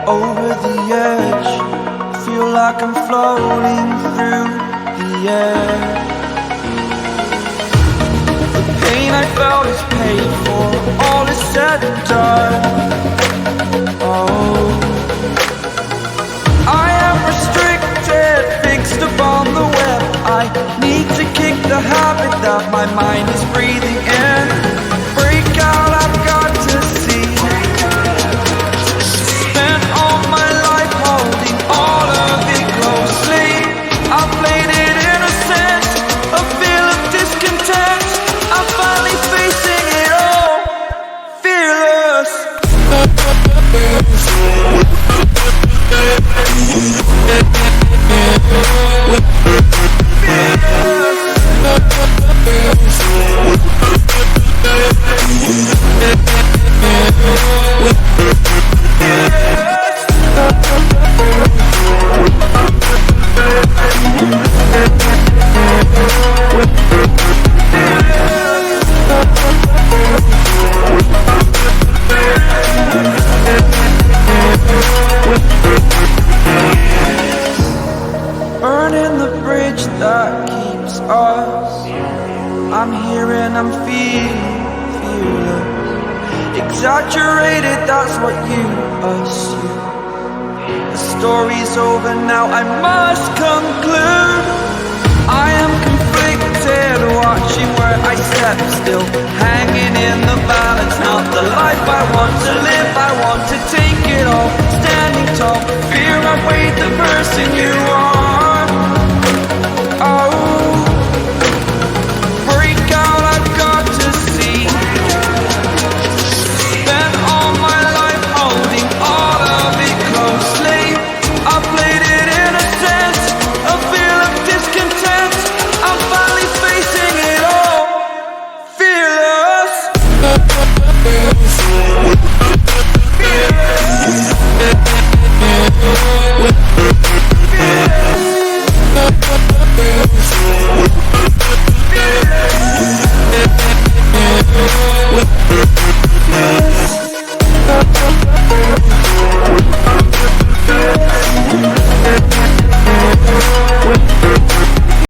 Over the edge, feel like I'm floating through the air. The pain I felt is paid for, all is said and done. Oh, I am restricted, fixed upon the web. I need to kick the habit that my mind is breathing in. Break out, I've got to see. Spent all my life holding all of it closely. I played it innocent, a feel of discontent. I'm finally facing it all, fearless. Burning the bridge that keeps us. I'm here and I'm feeling fearless. Exaggerated, that's what you assume. The story's over now, I must conclude. I am conflicted, watching where I step still, hanging in the balance. Not the life I want to live, I want to take it all. Standing tall, fear I weighed the person you are.